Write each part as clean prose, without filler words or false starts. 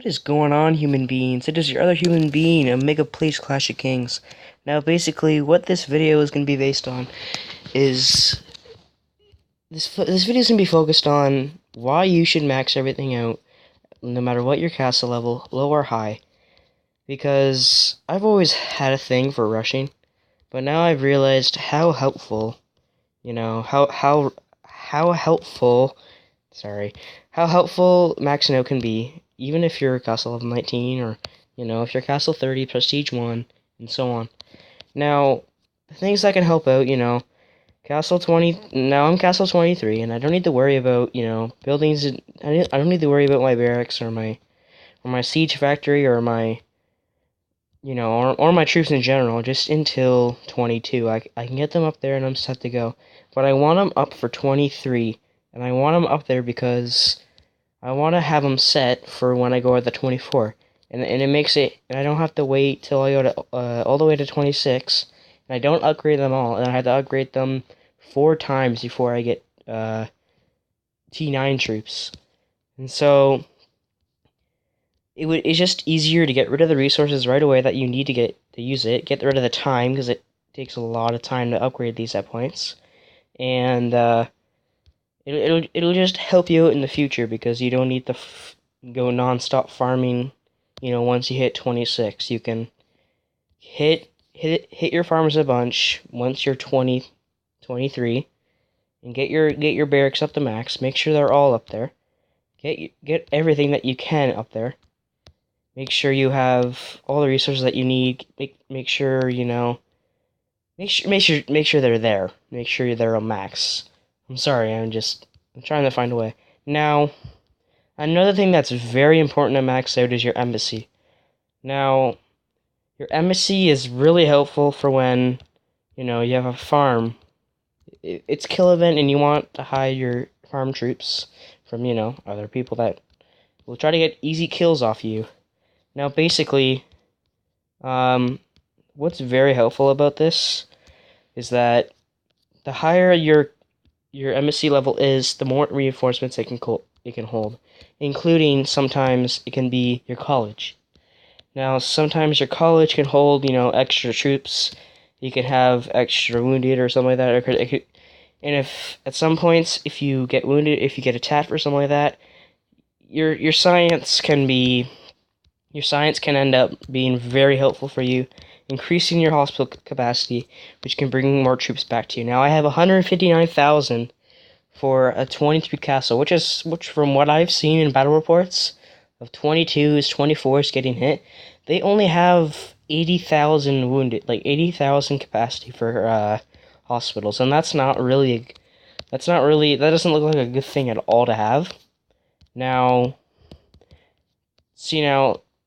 What is going on, human beings? It is your other human being, Omega Plays Clash of Kings. Now, basically, what this video is going to be based on is this video is going to be focused on why you should max everything out, no matter what your castle level, low or high. Because I've always had a thing for rushing, but now I've realized how helpful, how helpful, how helpful maxing out can be, even if you're castle level 19, or, if you're castle 30, prestige 1, and so on. Now, the things that can help out, castle 20, now I'm castle 23, and I don't need to worry about, buildings, I don't need to worry about my barracks, or my siege factory, or my, or my troops in general, just until 22. I can get them up there, and I'm set to go. But I want them up for 23, and I want them up there because I want to have them set for when I go at the 24, and it makes it, and I don't have to wait till I go to all the way to 26, and I don't upgrade them all, and I have to upgrade them 4 times before I get T9 troops, and so it's just easier to get rid of the resources right away that you need to use it, get rid of the time, because it takes a lot of time to upgrade these set points, and it'll just help you out in the future, because you don't need to go non-stop farming. Once you hit 26, you can hit your farms a bunch once you're 23, and get your barracks up to max. Make sure they're all up there. Get everything that you can up there. Make sure you have all the resources that you need. Make sure make sure they're there. Make sure they're a max. I'm sorry, I'm trying to find a way. Now, another thing that's very important to max out is your embassy. Now, your embassy is really helpful for when, you have a farm. It's kill event and you want to hide your farm troops from, other people that will try to get easy kills off you. Now, basically, what's very helpful about this is that the higher your embassy level is, the more reinforcements it can hold, including sometimes it can be your college. Now, sometimes your college can hold, extra troops. You can have extra wounded or something like that. And if at some points, if you get wounded, if you get attacked or something like that, your science can end up being very helpful for you, increasing your hospital capacity, which can bring more troops back to you. Now, I have 159,000 for a 23 castle, which from what I've seen in battle reports of 22s, 24s getting hit, they only have 80,000 wounded, like 80,000 capacity for hospitals, and that doesn't look like a good thing at all to have. Now, see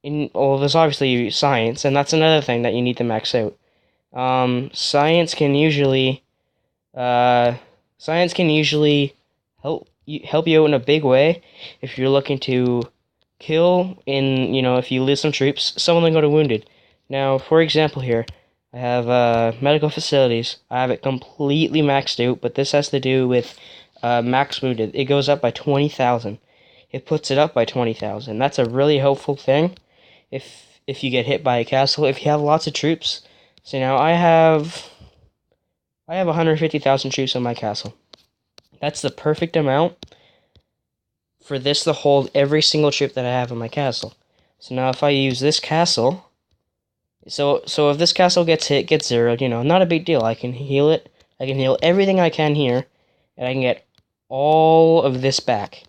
there's obviously science, and that's another thing that you need to max out. Science can usually help you out in a big way if you're looking to kill if you lose some troops, some of them go to wounded. Now, for example here, I have medical facilities. I have it completely maxed out, but this has to do with max wounded. It goes up by 20,000. It puts it up by 20,000. That's a really helpful thing if you get hit by a castle, if you have lots of troops. So now I have 150,000 troops on my castle. That's the perfect amount for this to hold every single troop that I have in my castle. So now if I use this castle, so if this castle gets hit, gets zeroed, not a big deal. I can heal it. I can heal everything I can here, and I can get all of this back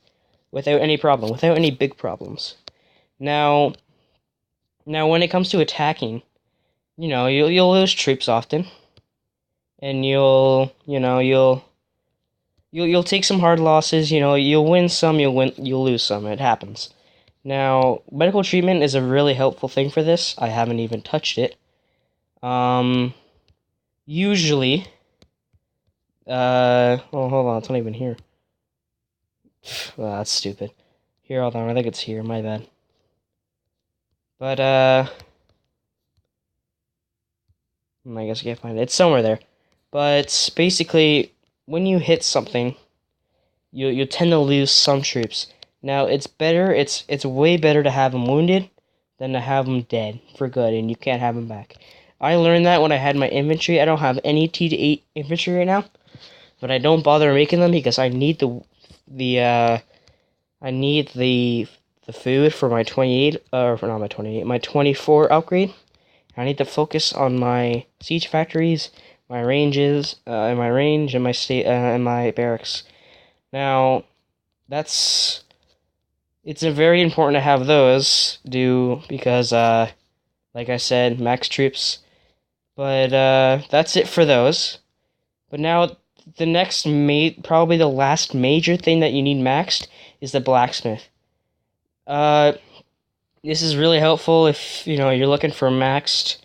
without any problem, without any big problems. Now when it comes to attacking, you'll lose troops often, and you'll take some hard losses. You'll win some, you'll lose some. It happens. Now, medical treatment is a really helpful thing for this. I haven't even touched it. Usually, hold on, it's not even here. Well, that's stupid. Here, hold on, I think it's here, my bad. But, I guess I can't find it. It's somewhere there. But, basically, when you hit something, you tend to lose some troops. Now it's way better to have them wounded than to have them dead for good, and you can't have them back. I learned that when I had my infantry. I don't have any T-8 infantry right now, but I don't bother making them because I need the food for my 28 for not my 28, my 24 upgrade. I need to focus on my siege factories, my ranges, and my range, and my and my barracks. Now, it's a very important to have those because, like I said, max troops. But that's it for those. But now, the next probably the last major thing that you need maxed is the blacksmith. This is really helpful if you're looking for max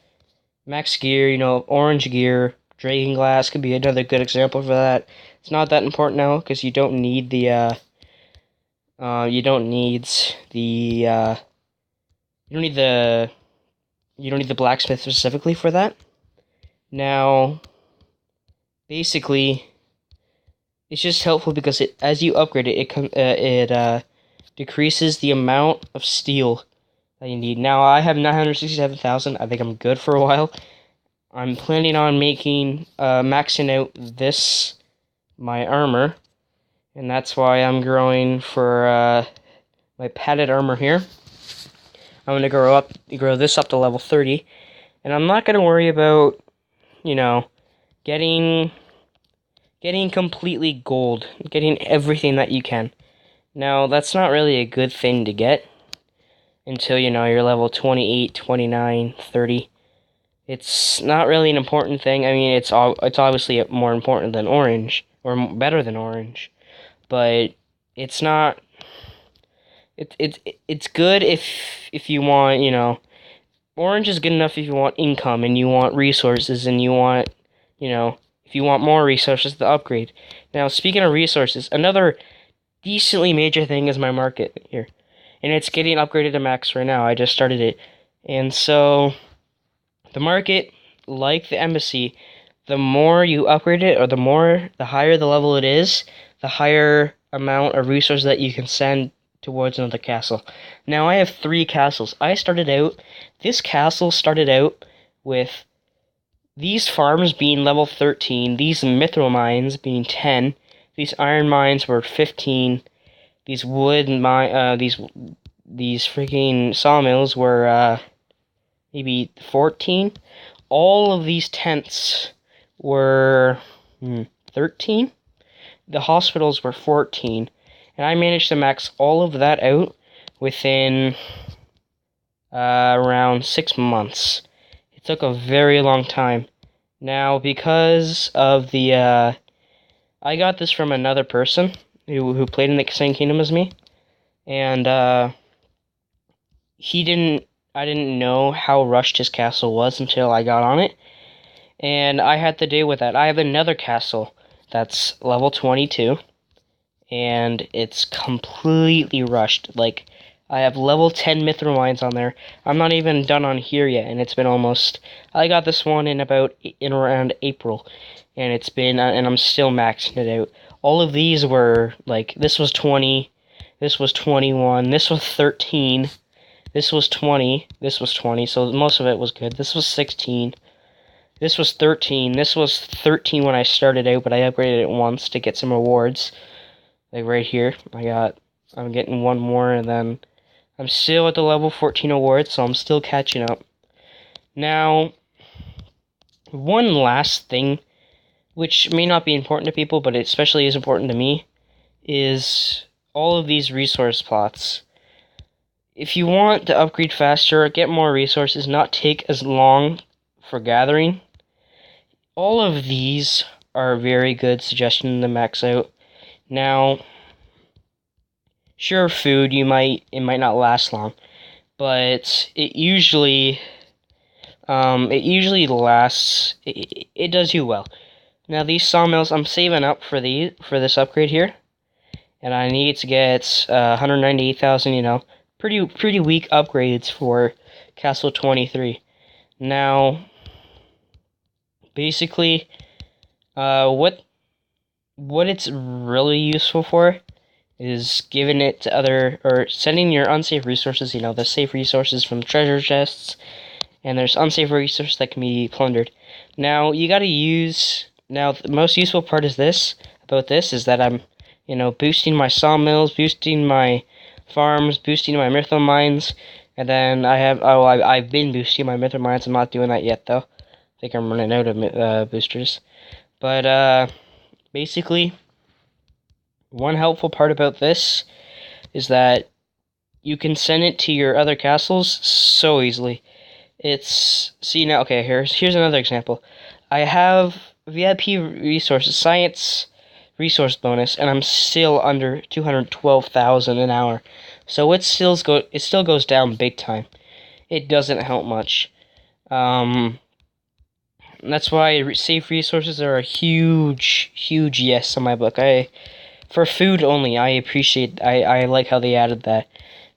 gear. Orange gear, dragon glass could be another good example for that. It's not that important now because you don't need the you don't need the blacksmith specifically for that. Now, basically, it's just helpful because as you upgrade it, it decreases the amount of steel that you need. Now, I have 967,000. I think I'm good for a while. I'm planning on maxing out my armor, and that's why I'm growing for my padded armor here. I'm going to grow this up to level 30, and I'm not going to worry about, getting completely gold, getting everything that you can. Now, that's not really a good thing to get until, you're level 28, 29, 30. It's not really an important thing. I mean, it's obviously more important than orange, or better than orange, but it's not. It's good if you want, orange is good enough if you want income and you want resources and you want, if you want more resources to upgrade. Now, speaking of resources, another decently major thing is my market here, and it's getting upgraded to max right now. I just started it, and so the market, like the embassy, the more you upgrade it, or the higher the level it is, the higher amount of resources that you can send towards another castle. Now, I have 3 castles. This castle started out with these farms being level 13, these mithril mines being 10, these iron mines were 15, these these freaking sawmills were maybe 14. All of these tents were 13. The hospitals were 14. And I managed to max all of that out within around 6 months. It took a very long time. Now, because of I got this from another person who played in the same kingdom as me. And I didn't know how rushed his castle was until I got on it, and I had to deal with that. I have another castle that's level 22, and it's completely rushed. Like, I have level 10 mithril mines on there. I'm not even done on here yet, and it's been almost. I got this one in around April, and and I'm still maxing it out. All of these were like, this was 20, this was 21, this was 13. This was 20, this was 20, so most of it was good. This was 16, this was 13, this was 13 when I started out, but I upgraded it once to get some rewards. Like right here, I'm getting one more, and then I'm still at the level 14 award, so I'm still catching up. Now, one last thing, which may not be important to people, but it especially is important to me, is all of these resource plots. If you want to upgrade faster, get more resources, not take as long for gathering, all of these are a very good suggestion to max out. Now, sure, food, it might not last long, but it usually lasts, it does you well. Now, these sawmills, I'm saving up for this upgrade here, and I need to get 198,000, pretty weak upgrades for Castle 23. Now, basically, what it's really useful for is giving it to other, or sending your unsafe resources, the safe resources from treasure chests, and there's unsafe resources that can be plundered. Now, you gotta use, now the most useful part is is that I'm, boosting my sawmills, boosting my farms, boosting my mithril mines, and then I've been boosting my mithril mines. I'm not doing that yet, though. I think I'm running out of boosters. But, basically, one helpful part about this is that you can send it to your other castles so easily. See now, okay, here's another example. I have VIP resources, science resource bonus, and I'm still under 212,000 an hour. So it still goes down big time. It doesn't help much. That's why safe resources are a huge yes in my book. For food only, I like how they added that.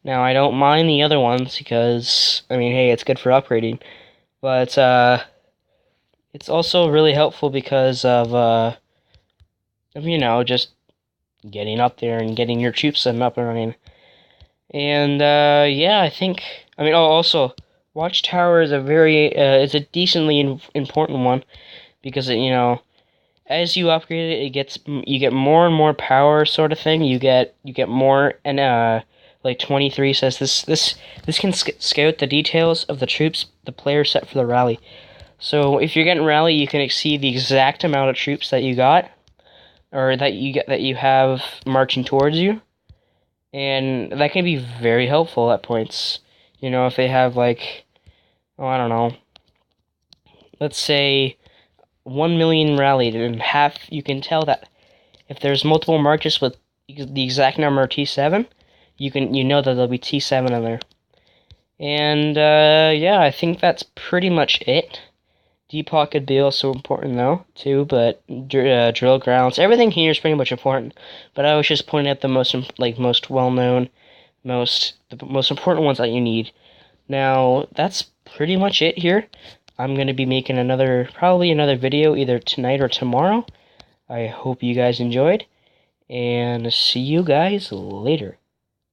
Now, I don't mind the other ones because, hey, it's good for upgrading. But, it's also really helpful because of just getting up there and getting your troops up and running. And, yeah, I think, also, Watchtower is is a decently important one because as you upgrade it, you get more and more power, sort of thing. You get more, and like 23 says, this can scout the details of the troops the player set for the rally. So if you're getting rally, you can see the exact amount of troops that you got, or that you have marching towards you, and that can be very helpful at points. If they have like, I don't know, let's say 1 million rallied, and you can tell that if there's multiple marches with the exact number of T7, you know that there'll be T7 in there. And yeah, I think that's pretty much it. Depot could be also important though too, but drill grounds, everything here is pretty much important. But I was just pointing out the most well-known, the most important ones that you need. Now that's pretty much it here. I'm gonna be making probably another video either tonight or tomorrow. I hope you guys enjoyed, and see you guys later.